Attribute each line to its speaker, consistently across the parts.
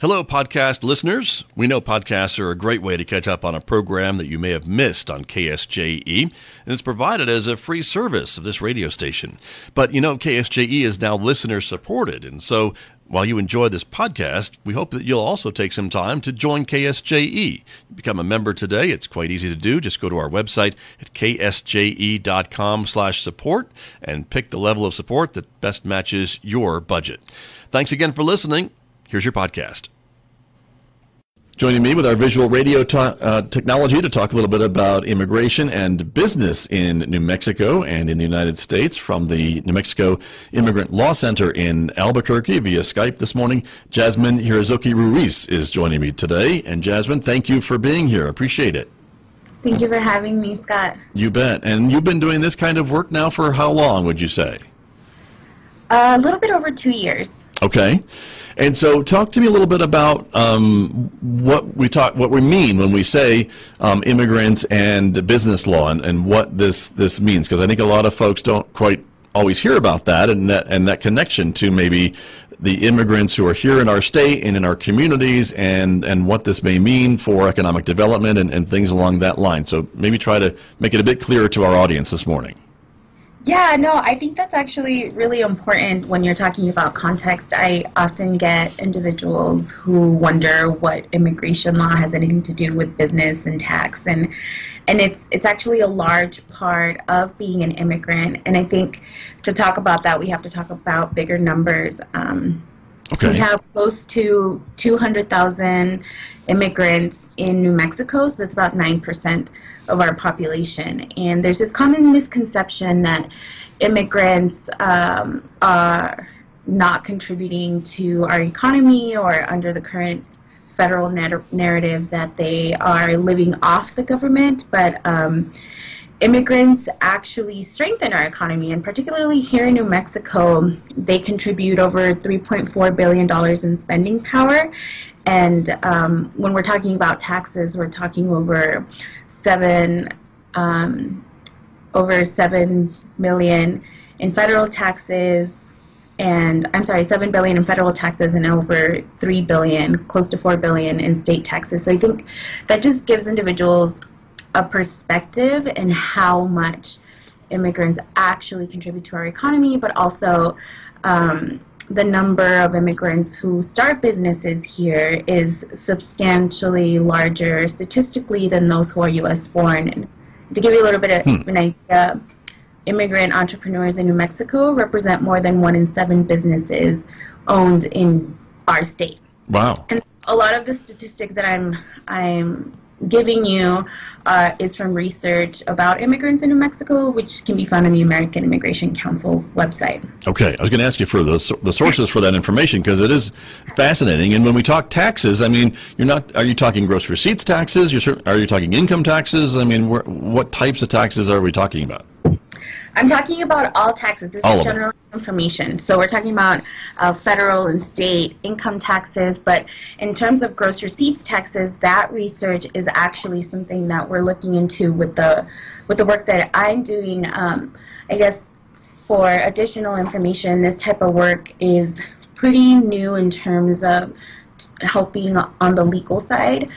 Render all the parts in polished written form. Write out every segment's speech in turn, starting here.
Speaker 1: Hello, podcast listeners. We know podcasts are a great way to catch up on a program that you may have missed on KSJE, and it's provided as a free service of this radio station. But, you know, KSJE is now listener-supported, and so while you enjoy this podcast, we hope that you'll also take some time to join KSJE. Become a member today. It's quite easy to do. Just go to our website at ksje.com/support and pick the level of support that best matches your budget. Thanks again for listening. Here's your podcast. Joining me with our visual radio technology to talk a little bit about immigration and business in New Mexico and in the United States from the New Mexico Immigrant Law Center in Albuquerque via Skype this morning, Jazmin Jirazoqui-Ruiz is joining me today. And Jasmine, thank you for being here. Appreciate it.
Speaker 2: Thank you for having me, Scott.
Speaker 1: You bet. And you've been doing this kind of work now for how long, would you say?
Speaker 2: A little bit over 2 years.
Speaker 1: Okay. And so talk to me a little bit about what we mean when we say immigrants and business law and what this means, because I think a lot of folks don't quite always hear about that and that connection to maybe the immigrants who are here in our state and in our communities and what this may mean for economic development and things along that line. So maybe try to make it a bit clearer to our audience this morning.
Speaker 2: Yeah, no, I think that's actually really important when you're talking about context. I often get individuals who wonder what immigration law has anything to do with business and tax, and it's actually a large part of being an immigrant. And I think to talk about that, we have to talk about bigger numbers.
Speaker 1: Okay.
Speaker 2: We have close to 200,000 immigrants in New Mexico, so that's about 9% of our population. And there's this common misconception that immigrants are not contributing to our economy, or under the current federal narrative that they are living off the government. But immigrants actually strengthen our economy, and particularly here in New Mexico, they contribute over $3.4 billion in spending power. And when we're talking about taxes, we're talking over $7 million in federal taxes, and $7 billion in federal taxes and over $3 billion, close to $4 billion in state taxes. So I think that just gives individuals a perspective in how much immigrants actually contribute to our economy, but also the number of immigrants who start businesses here is substantially larger statistically than those who are U.S. born. And to give you a little bit of an idea, immigrant entrepreneurs in New Mexico represent more than 1 in 7 businesses owned in our state.
Speaker 1: Wow.
Speaker 2: And a lot of the statistics that I'm giving you is from research about immigrants in New Mexico, which can be found on the American Immigration Council website.
Speaker 1: Okay, I was going to ask you for the sources for that information, because it is fascinating. And when we talk taxes, I mean, are you talking gross receipts taxes? Are you talking income taxes? I mean, what types of taxes are we talking about?
Speaker 2: I'm talking about all taxes. This is general information. So we're talking about federal and state income taxes, but in terms of gross receipts taxes, that research is actually something that we're looking into with the work that I'm doing. I guess for additional information, this type of work is pretty new in terms of helping on the legal side.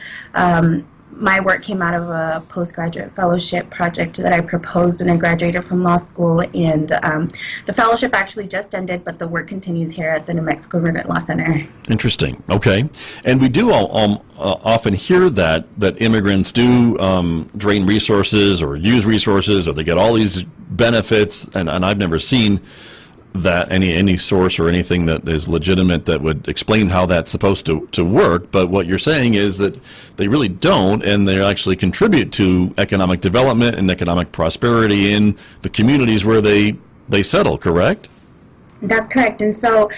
Speaker 2: My work came out of a postgraduate fellowship project that I proposed when I graduated from law school, and the fellowship actually just ended, but the work continues here at the New Mexico Immigrant Law Center. Interesting. Okay. And we do often hear that immigrants do drain resources or use resources, or they get all these benefits, and I've never seen that any source or anything that is legitimate that would explain how that's supposed to work. But what you're saying is that they really don't, and they actually contribute to economic development and economic prosperity in the communities where they settle, correct? That's correct. And so,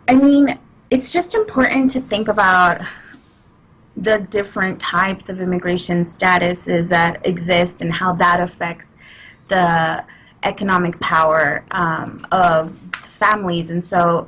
Speaker 2: I mean, it's just important to think about the different types of immigration statuses that exist and how that affects the economic power of families. And so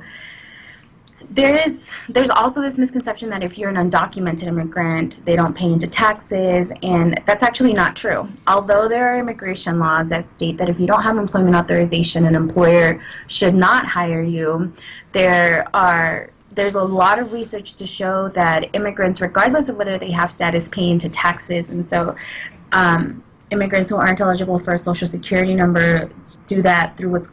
Speaker 2: there's also this misconception that if you're an undocumented immigrant, they don't pay into taxes, and that's actually not true. Although there are immigration laws that state that if you don't have employment authorization, an employer should not hire you, there are there's a lot of research to show that immigrants, regardless of whether they have status, pay into taxes. And so immigrants who aren't eligible for a Social Security number do that through what's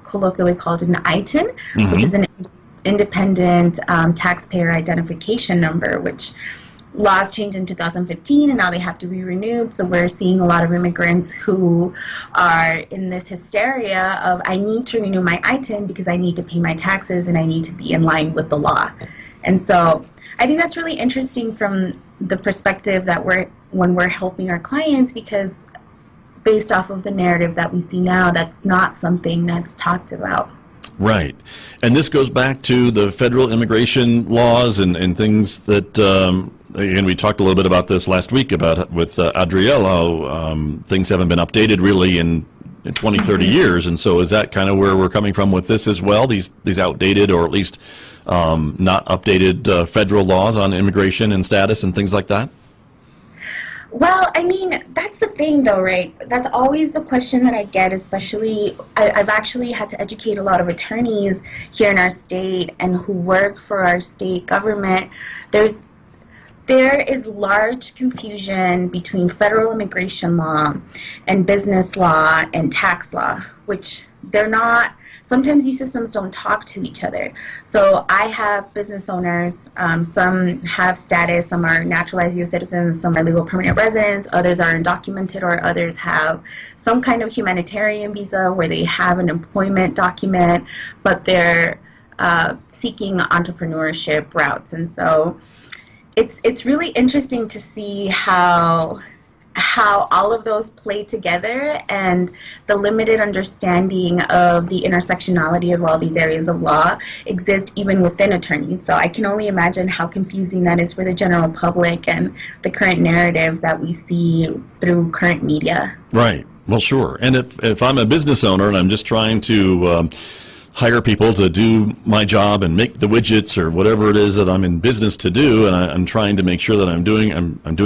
Speaker 2: colloquially called an ITIN, which is an independent taxpayer identification number, which laws changed in 2015 and now they have to be renewed. So we're seeing a lot of immigrants who are in this hysteria of, I need to renew my ITIN because I need to pay my taxes and I need to be in line with the law. And so I think that's really interesting from the perspective that when we're helping our clients, because based off of the narrative that we see now, that's not something that's talked about.
Speaker 1: Right. And this goes back to the federal immigration laws and things that, again, we talked a little bit about this last week with Adriel, how things haven't been updated really in 20, 30 years. And so is that kind of where we're coming from with this as well, these outdated or at least not updated federal laws on immigration and status and things like that?
Speaker 2: Well, I mean, that's the thing, though, right? That's always the question that I get, especially I've actually had to educate a lot of attorneys here in our state and who work for our state government. There is large confusion between federal immigration law and business law and tax law, which they're not. Sometimes these systems don't talk to each other. So I have business owners, some have status, some are naturalized U.S. citizens, some are legal permanent residents, others are undocumented, or others have some kind of humanitarian visa where they have an employment document, but they're seeking entrepreneurship routes. And so it's really interesting to see how all of those play together and the limited understanding of the intersectionality of all these areas of law exist even within attorneys. So I can only imagine how confusing that is for the general public and the current narrative that we see through current media.
Speaker 1: Right. Well, sure. And if I'm a business owner and I'm just trying to hire people to do my job and make the widgets or whatever it is that I'm in business to do, and I'm trying to make sure that I'm doing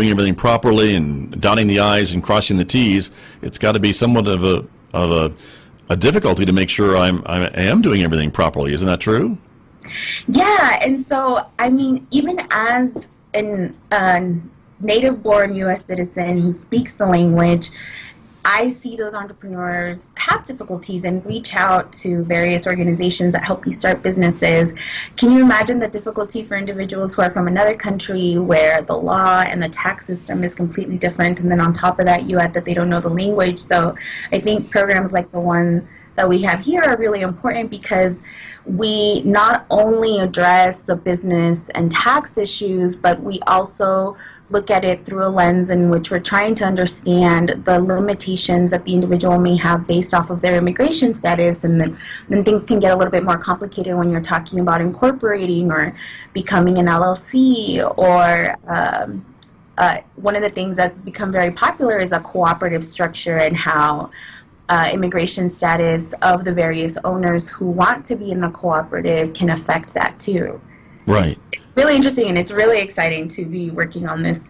Speaker 1: everything properly and dotting the I's and crossing the T's, it's got to be somewhat of a difficulty to make sure I am doing everything properly. Isn't that true?
Speaker 2: Yeah, and so I mean, even as a native-born U.S. citizen who speaks the language, I see those entrepreneurs have difficulties and reach out to various organizations that help you start businesses. Can you imagine the difficulty for individuals who are from another country where the law and the tax system is completely different, and then on top of that you add that they don't know the language? So I think programs like the one that we have here are really important because we not only address the business and tax issues, but we also look at it through a lens in which we're trying to understand the limitations that the individual may have based off of their immigration status. And then things can get a little bit more complicated when you're talking about incorporating or becoming an LLC, or one of the things that's become very popular is a cooperative structure, and how immigration status of the various owners who want to be in the cooperative can affect that too.
Speaker 1: Right.
Speaker 2: It's really interesting, and it's really exciting to be working on this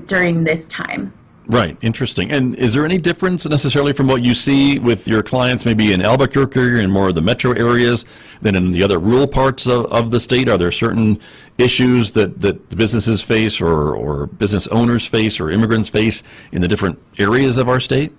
Speaker 2: during this time.
Speaker 1: Right. Interesting. And is there any difference necessarily from what you see with your clients maybe in Albuquerque and more of the metro areas than in the other rural parts of the state? Are there certain issues that businesses face or business owners face or immigrants face in the different areas of our state?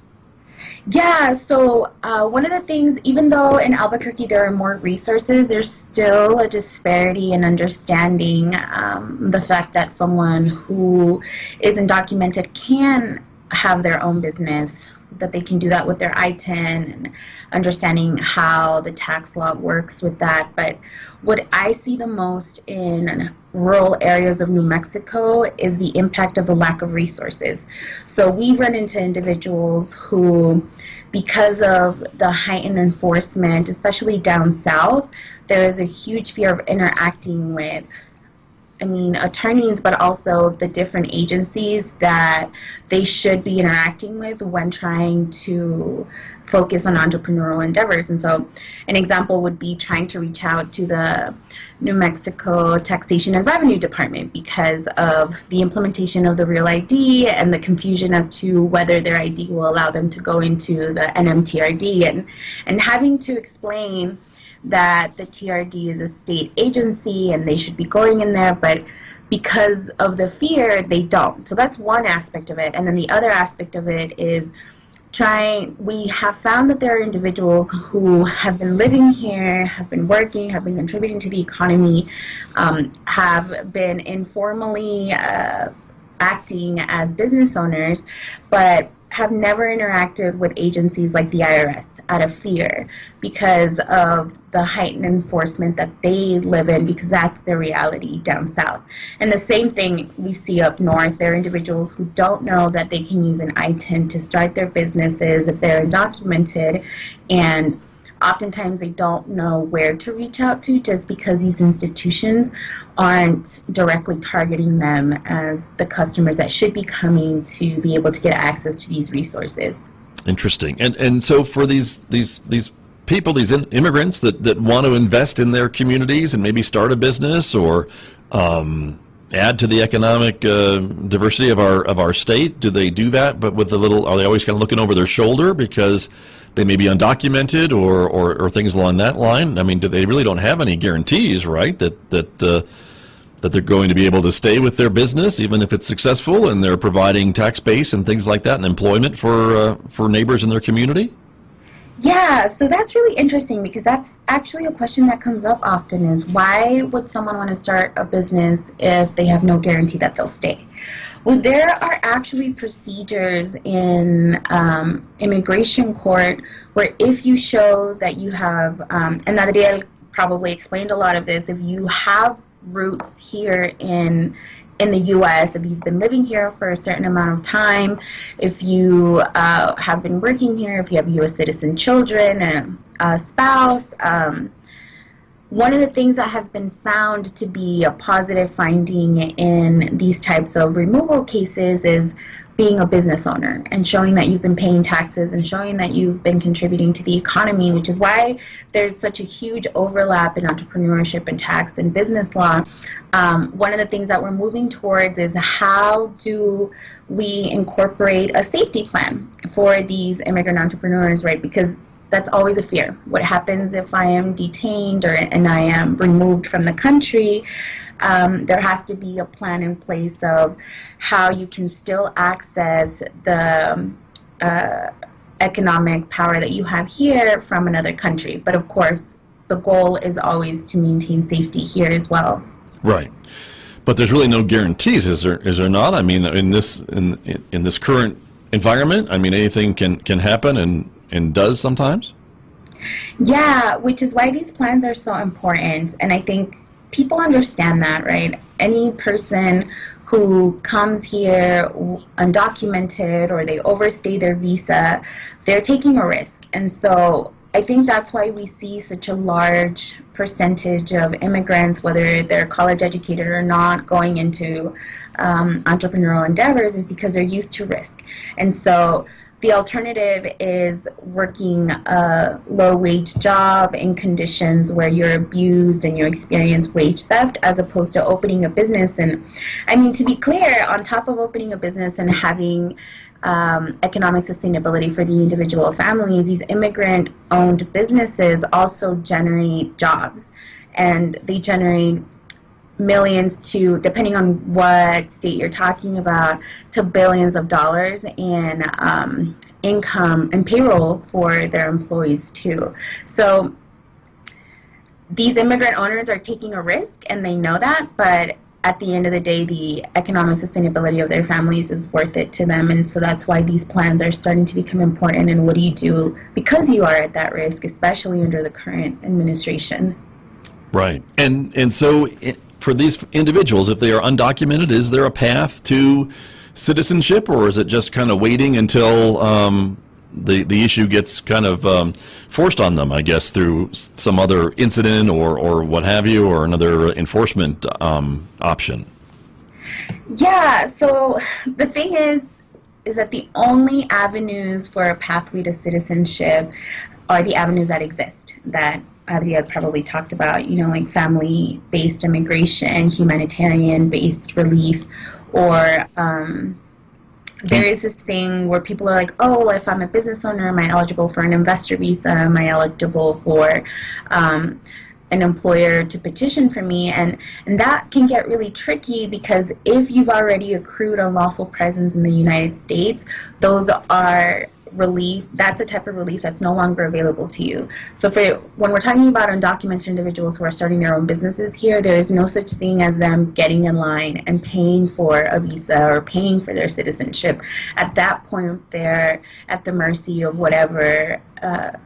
Speaker 2: Yeah, so one of the things, even though in Albuquerque there are more resources, there's still a disparity in understanding the fact that someone who is undocumented can have their own business, that they can do that with their ITIN, and understanding how the tax law works with that. But what I see the most in rural areas of New Mexico is the impact of the lack of resources. So we run into individuals who, because of the heightened enforcement, especially down south, there is a huge fear of interacting with, attorneys, but also the different agencies that they should be interacting with when trying to focus on entrepreneurial endeavors. And so an example would be trying to reach out to the New Mexico Taxation and Revenue Department because of the implementation of the Real ID and the confusion as to whether their ID will allow them to go into the NMTRD, and having to explain that the TRD is a state agency and they should be going in there, but because of the fear, they don't. So that's one aspect of it. And then the other aspect of it is we have found that there are individuals who have been living here, have been working, have been contributing to the economy, have been informally acting as business owners, but have never interacted with agencies like the IRS out of fear because of the heightened enforcement that they live in, because that's their reality down south. And the same thing we see up north. There are individuals who don't know that they can use an ITIN to start their businesses if they're undocumented, and oftentimes they don't know where to reach out to just because these institutions aren't directly targeting them as the customers that should be coming to be able to get access to these resources.
Speaker 1: Interesting. And so for these people, these immigrants that want to invest in their communities and maybe start a business or add to the economic diversity of our state, do they do that? But with are they always kind of looking over their shoulder because they may be undocumented or things along that line? I mean, they really don't have any guarantees, right? That they're going to be able to stay with their business even if it's successful, and they're providing tax base and things like that and employment for neighbors in their community?
Speaker 2: Yeah, so that's really interesting, because that's actually a question that comes up often, is why would someone want to start a business if they have no guarantee that they'll stay? Well, there are actually procedures in immigration court where if you show that you have, and Adriel probably explained a lot of this, if you have roots here in the U.S., if you've been living here for a certain amount of time, if you have been working here, if you have U.S. citizen children and a spouse, one of the things that has been found to be a positive finding in these types of removal cases is being a business owner and showing that you've been paying taxes and showing that you've been contributing to the economy, which is why there's such a huge overlap in entrepreneurship and tax and business law. One of the things that we're moving towards is how do we incorporate a safety plan for these immigrant entrepreneurs, right? Because that's always a fear. What happens if I am detained and I am removed from the country? There has to be a plan in place of how you can still access the economic power that you have here from another country. But of course, the goal is always to maintain safety here as well.
Speaker 1: Right. But there's really no guarantees, is there not? I mean, in this current environment, I mean, anything can happen and does sometimes? Yeah,
Speaker 2: which is why these plans are so important. And I think people understand that, right? Any person who comes here undocumented or they overstay their visa, they're taking a risk. And so I think that's why we see such a large percentage of immigrants, whether they're college educated or not, going into entrepreneurial endeavors, is because they're used to risk. And so the alternative is working a low-wage job in conditions where you're abused and you experience wage theft, as opposed to opening a business. And I mean, to be clear, on top of opening a business and having economic sustainability for the individual families, these immigrant-owned businesses also generate jobs, and they generate millions to, depending on what state you're talking about, to billions of dollars in income and payroll for their employees too. So these immigrant owners are taking a risk, and they know that, but at the end of the day, the economic sustainability of their families is worth it to them. And so that's why these plans are starting to become important. And what do you do because you are at that risk, especially under the current administration?
Speaker 1: Right. And so for these individuals, if they are undocumented, is there a path to citizenship, or is it just kind of waiting until the issue gets kind of forced on them, I guess, through some other incident or what have you, or another enforcement option?
Speaker 2: Yeah, so the thing is that the only avenues for a pathway to citizenship are the avenues that exist, that Adriel probably talked about, you know, like family-based immigration, humanitarian-based relief, or There is this thing where people are like, oh, if I'm a business owner, am I eligible for an investor visa? Am I eligible for an employer to petition for me? And that can get really tricky, because if you've already accrued unlawful presence in the United States, those are relief. That's a type of relief that's no longer available to you. So when we're talking about undocumented individuals who are starting their own businesses here, there is no such thing as them getting in line and paying for a visa or paying for their citizenship. At that point, they're at the mercy of whatever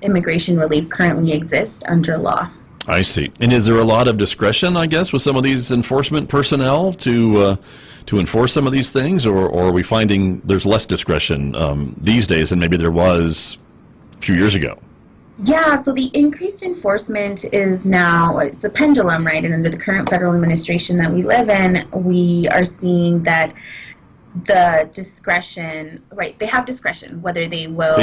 Speaker 2: immigration relief currently exists under law.
Speaker 1: I see. And is there a lot of discretion, I guess, with some of these enforcement personnel to enforce some of these things, or are we finding there's less discretion these days than maybe there was a few years ago?
Speaker 2: Yeah, so the increased enforcement is now, it's a pendulum, right? And under the current federal administration that we live in, we are seeing that the discretion, right, they have discretion, whether they will,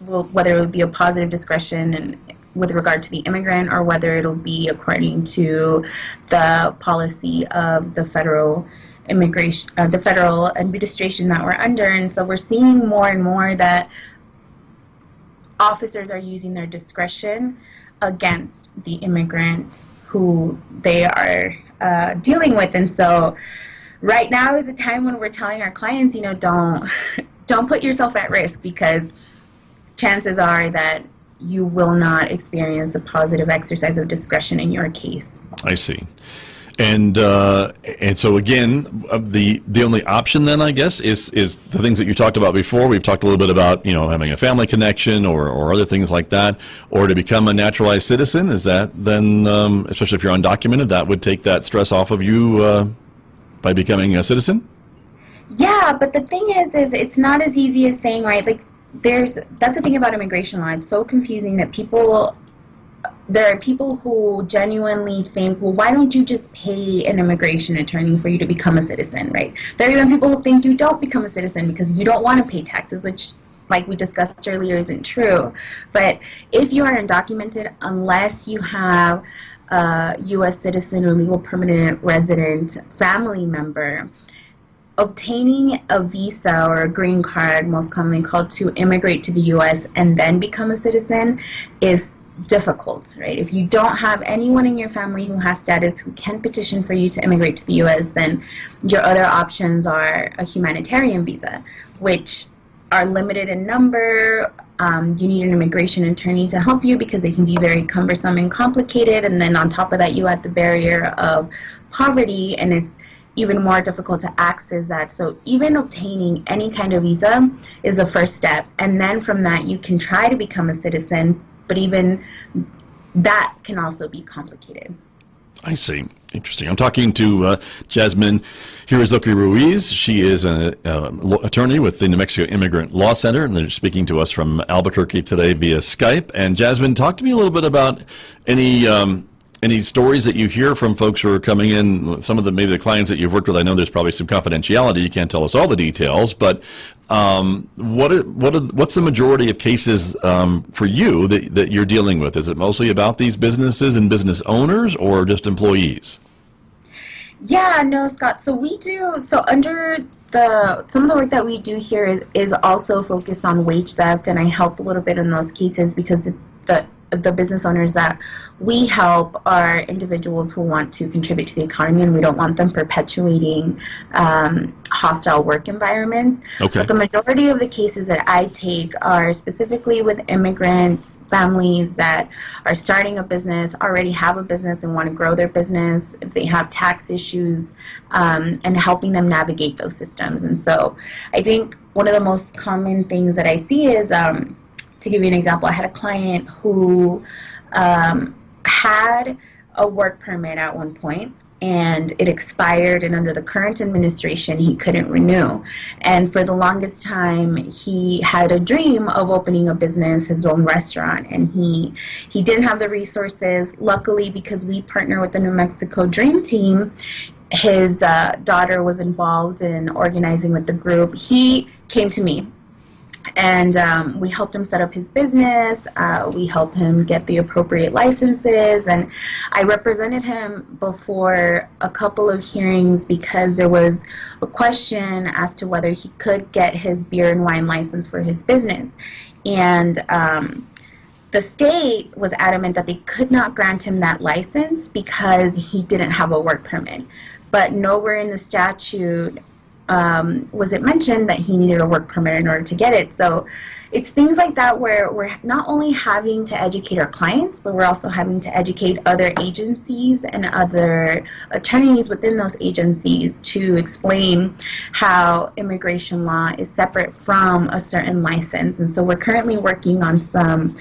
Speaker 2: whether it would be a positive discretion and with regard to the immigrant, or whether it'll be according to the policy of the federal immigration, the federal administration that we're under. And so we're seeing more and more that officers are using their discretion against the immigrants who they are dealing with. And so right now is a time when we're telling our clients, you know, don't put yourself at risk, because chances are that you will not experience a positive exercise of discretion in your case.
Speaker 1: I see. And so again, the only option then, I guess, is the things that you talked about before. We've talked a little bit about, you know, having a family connection or other things like that, or to become a naturalized citizen. Is that then, especially if you're undocumented, that would take that stress off of you by becoming a citizen?
Speaker 2: Yeah, but the thing is it's not as easy as saying, right, like, that's the thing about immigration law. It's so confusing that there are people who genuinely think, well, why don't you just pay an immigration attorney for you to become a citizen, right? There are even people who think you don't become a citizen because you don't want to pay taxes, which, like we discussed earlier, isn't true. But if you are undocumented, unless you have a U.S. citizen or legal permanent resident family member, obtaining a visa or a green card, most commonly called, to immigrate to the U.S. and then become a citizen is difficult, right? If you don't have anyone in your family who has status who can petition for you to immigrate to the U.S., then your other options are a humanitarian visa, which are limited in number. You need an immigration attorney to help you because they can be very cumbersome and complicated. And then on top of that, you add the barrier of poverty, and it's even more difficult to access that. So even obtaining any kind of visa is the first step. And then from that, you can try to become a citizen, but even that can also be complicated.
Speaker 1: I see. Interesting. I'm talking to Jazmin Jirazoqui-Ruiz. She is an attorney with the New Mexico Immigrant Law Center, and they're speaking to us from Albuquerque today via Skype. And Jasmine, talk to me a little bit about any stories that you hear from folks who are coming in, some of maybe the clients that you've worked with. I know there's probably some confidentiality. You can't tell us all the details, but what's the majority of cases for you that you're dealing with? Is it mostly about these businesses and business owners, or just employees?
Speaker 2: Yeah, no, Scott. So under some of the work that we do here is also focused on wage theft, and I help a little bit in those cases because the business owners that we help are individuals who want to contribute to the economy, and we don't want them perpetuating hostile work environments.
Speaker 1: Okay.
Speaker 2: But the majority of the cases that I take are specifically with immigrants, families that are starting a business, already have a business and want to grow their business, if they have tax issues, and helping them navigate those systems. And so I think one of the most common things that I see is, to give you an example, I had a client who had a work permit at one point, and it expired, and under the current administration, he couldn't renew. And for the longest time, he had a dream of opening a business, his own restaurant, and he didn't have the resources. Luckily, because we partner with the New Mexico Dream Team, his daughter was involved in organizing with the group. He came to me, And we helped him set up his business. We helped him get the appropriate licenses. And I represented him before a couple of hearings because there was a question as to whether he could get his beer and wine license for his business. And the state was adamant that they could not grant him that license because he didn't have a work permit. But nowhere in the statute was it mentioned that he needed a work permit in order to get it. So it's things like that where we're not only having to educate our clients, but we're also having to educate other agencies and other attorneys within those agencies to explain how immigration law is separate from a certain license. And so we're currently working on some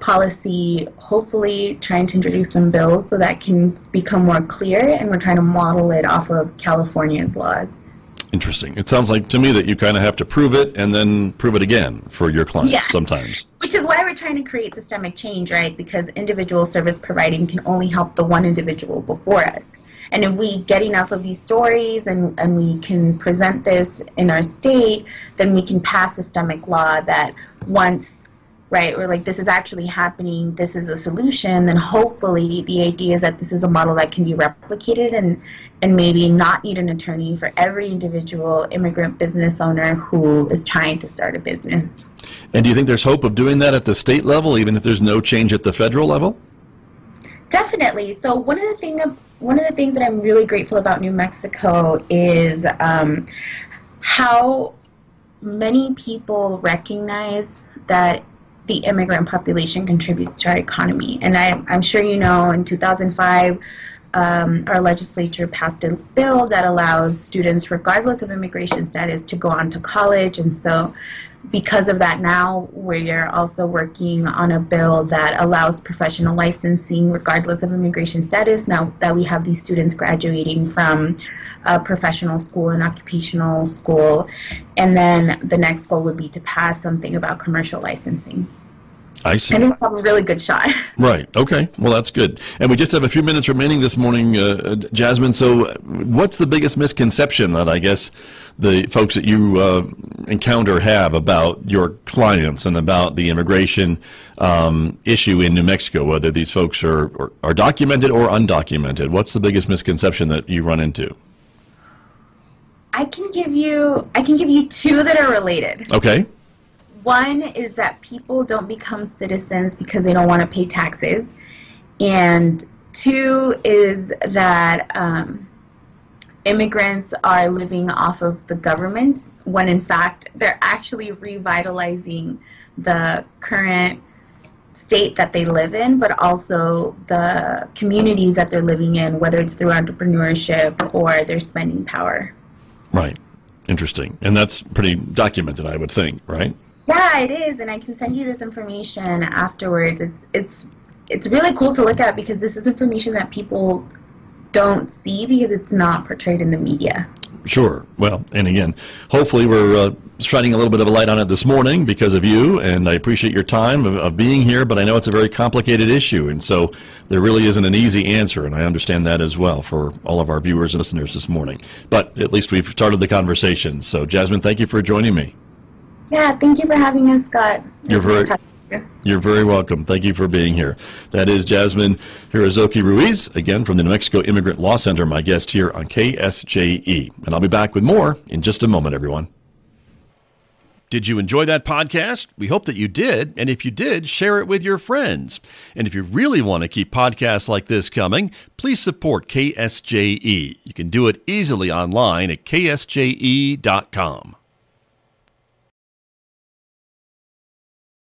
Speaker 2: policy, hopefully trying to introduce some bills so that can become more clear, and we're trying to model it off of California's laws.
Speaker 1: Interesting. It sounds like to me that you kind of have to prove it and then prove it again for your clients sometimes.
Speaker 2: Which is why we're trying to create systemic change, right? Because individual service providing can only help the one individual before us. And if we get enough of these stories and we can present this in our state, then we can pass systemic law that once, right, we're like, this is actually happening, this is a solution, then hopefully the idea is that this is a model that can be replicated and maybe not need an attorney for every individual immigrant business owner who is trying to start a business.
Speaker 1: And do you think there's hope of doing that at the state level, even if there's no change at the federal level?
Speaker 2: Definitely. So one of the things that I'm really grateful about New Mexico is how many people recognize that the immigrant population contributes to our economy. And I'm sure you know, in 2005, our legislature passed a bill that allows students, regardless of immigration status, to go on to college. And so because of that, now we're also working on a bill that allows professional licensing regardless of immigration status, now that we have these students graduating from professional school and occupational school. And then the next goal would be to pass something about commercial licensing.
Speaker 1: I see.
Speaker 2: And we have a really good shot.
Speaker 1: Right. Okay. Well, that's good. And we just have a few minutes remaining this morning, Jasmine. So what's the biggest misconception that I guess the folks that you encounter have about your clients and about the immigration issue in New Mexico, whether these folks are documented or undocumented? What's the biggest misconception that you run into?
Speaker 2: I can give you two that are related.
Speaker 1: Okay.
Speaker 2: One is that people don't become citizens because they don't want to pay taxes. And two is that immigrants are living off of the government when in fact they're actually revitalizing the current state that they live in, but also the communities that they're living in, whether it's through entrepreneurship or their spending power.
Speaker 1: Right. Interesting. And that's pretty documented, I would think, right?
Speaker 2: Yeah, it is, and I can send you this information afterwards. It's really cool to look at because this is information that people don't see because it's not portrayed in the media.
Speaker 1: Sure. Well, and again, hopefully we're shining a little bit of a light on it this morning because of you, and I appreciate your time of being here, but I know it's a very complicated issue, and so there really isn't an easy answer, and I understand that as well for all of our viewers and listeners this morning. But at least we've started the conversation. So, Jasmine, thank you for joining me.
Speaker 2: Yeah, thank you for having us, Scott.
Speaker 1: You're very welcome. Thank you for being here. That is Jazmin Jirazoqui-Ruiz, again from the New Mexico Immigrant Law Center, my guest here on KSJE. And I'll be back with more in just a moment, everyone. Did you enjoy that podcast? We hope that you did. And if you did, share it with your friends. And if you really want to keep podcasts like this coming, please support KSJE. You can do it easily online at ksje.com.